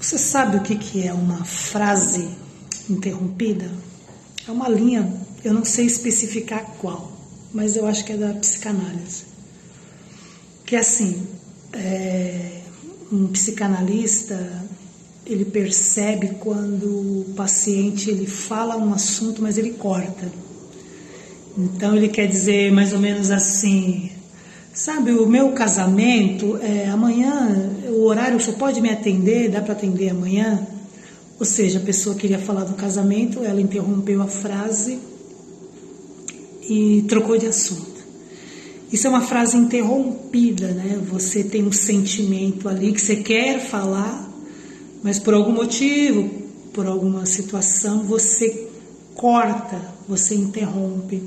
Você sabe o que é uma frase interrompida? É uma linha, eu não sei especificar qual, mas eu acho que é da psicanálise. Que é assim, um psicanalista, ele percebe quando o paciente ele fala um assunto, mas ele corta. Então ele quer dizer mais ou menos assim: sabe, o meu casamento, amanhã, o horário só pode me atender, dá para atender amanhã? Ou seja, a pessoa queria falar do casamento, ela interrompeu a frase e trocou de assunto. Isso é uma frase interrompida, né? Você tem um sentimento ali que você quer falar, mas por algum motivo, por alguma situação, você corta, você interrompe.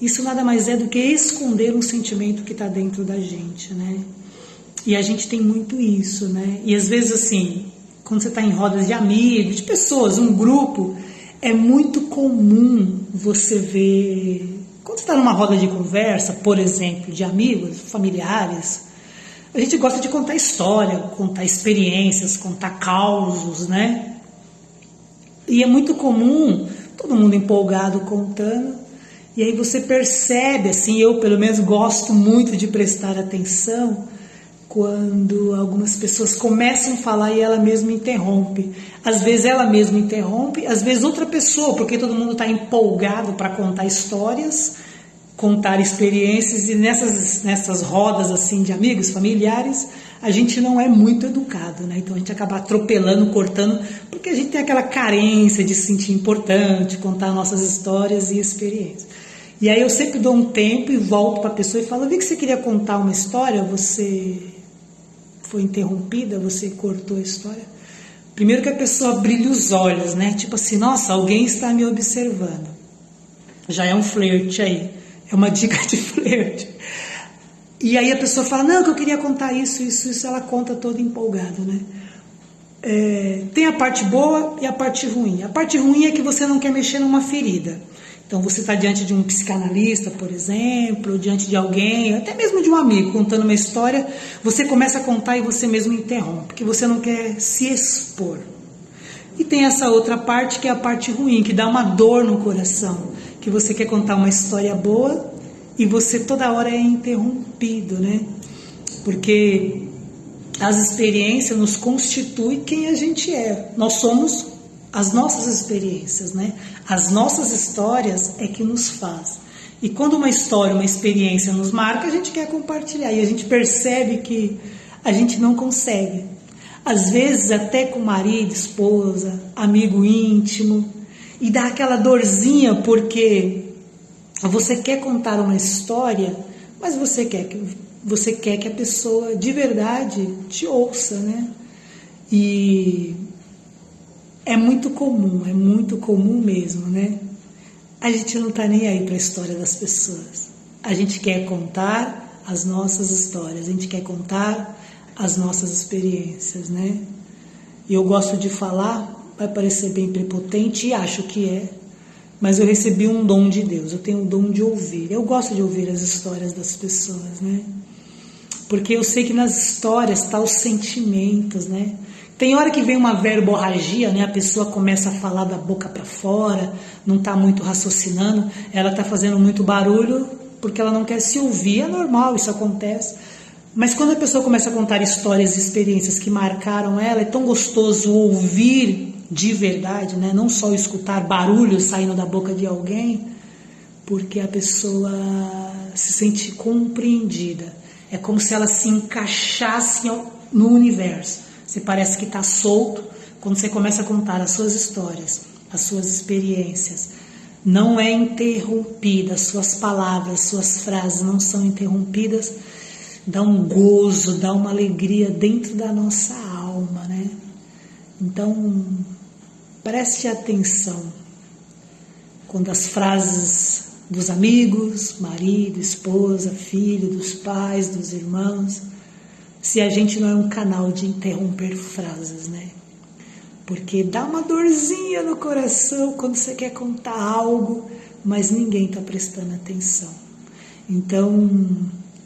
Isso nada mais é do que esconder um sentimento que está dentro da gente, né? E a gente tem muito isso, né? E às vezes, assim, quando você está em rodas de amigos, de pessoas, um grupo, é muito comum você ver... Quando você está numa roda de conversa, por exemplo, de amigos, familiares, a gente gosta de contar história, contar experiências, contar causos, né? E é muito comum, todo mundo empolgado contando, e aí você percebe, assim, eu pelo menos gosto muito de prestar atenção quando algumas pessoas começam a falar e ela mesma interrompe. Às vezes ela mesma interrompe, às vezes outra pessoa, porque todo mundo está empolgado para contar histórias, contar experiências, e nessas rodas assim de amigos, familiares, a gente não é muito educado, né? Então a gente acaba atropelando, cortando, porque a gente tem aquela carência de se sentir importante, contar nossas histórias e experiências. E aí eu sempre dou um tempo e volto para a pessoa e falo: vi que você queria contar uma história, você foi interrompida, você cortou a história. Primeiro que a pessoa brilha os olhos, né? Tipo assim, nossa, alguém está me observando. Já é um flerte aí, é uma dica de flerte. E aí a pessoa fala: não, que eu queria contar isso, ela conta toda empolgada, né? Tem a parte boa e a parte ruim. A parte ruim é que você não quer mexer numa ferida. Então você está diante de um psicanalista, por exemplo, diante de alguém, até mesmo de um amigo, contando uma história, você começa a contar e você mesmo interrompe, porque você não quer se expor. E tem essa outra parte que é a parte ruim, que dá uma dor no coração, que você quer contar uma história boa e você toda hora é interrompido, né? Porque as experiências nos constituem quem a gente é. Nós somos as nossas experiências, né? As nossas histórias é que nos faz. E quando uma história, uma experiência nos marca, a gente quer compartilhar. E a gente percebe que a gente não consegue. Às vezes até com marido, esposa, amigo íntimo. E dá aquela dorzinha porque você quer contar uma história, mas você quer que a pessoa de verdade te ouça, né? E é muito comum mesmo, né? A gente não tá nem aí para a história das pessoas. A gente quer contar as nossas histórias, a gente quer contar as nossas experiências, né? E eu gosto de falar, vai parecer bem prepotente, e acho que é, mas eu recebi um dom de Deus, eu tenho um dom de ouvir. Eu gosto de ouvir as histórias das pessoas, né? Porque eu sei que nas histórias estão os sentimentos, né? Tem hora que vem uma verborragia, né? A pessoa começa a falar da boca para fora, não está muito raciocinando, ela está fazendo muito barulho porque ela não quer se ouvir. É normal, isso acontece. Mas quando a pessoa começa a contar histórias e experiências que marcaram ela, é tão gostoso ouvir de verdade, né? Não só escutar barulho saindo da boca de alguém, porque a pessoa se sente compreendida. É como se ela se encaixasse no universo. Você parece que está solto quando você começa a contar as suas histórias, as suas experiências. Não é interrompida, as suas palavras, suas frases não são interrompidas. Dá um gozo, dá uma alegria dentro da nossa alma, né? Então, preste atenção quando as frases dos amigos, marido, esposa, filho, dos pais, dos irmãos, se a gente não é um canal de interromper frases, né? Porque dá uma dorzinha no coração quando você quer contar algo, mas ninguém está prestando atenção. Então,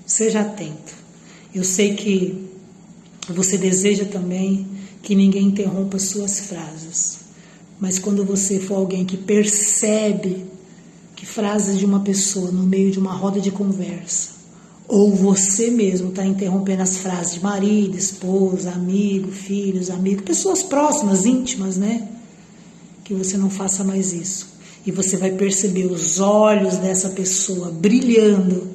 seja atento. Eu sei que você deseja também que ninguém interrompa suas frases. Mas quando você for alguém que percebe que frases de uma pessoa no meio de uma roda de conversa, ou você mesmo está interrompendo as frases de marido, esposa, amigo, filhos, amigos, pessoas próximas, íntimas, né? Que você não faça mais isso. E você vai perceber os olhos dessa pessoa brilhando,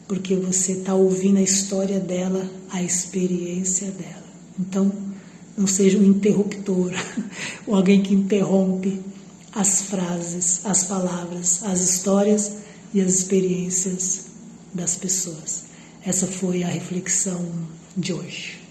porque você está ouvindo a história dela, a experiência dela. Então, não seja um interruptor, ou alguém que interrompe as frases, as palavras, as histórias e as experiências das pessoas. Essa foi a reflexão de hoje.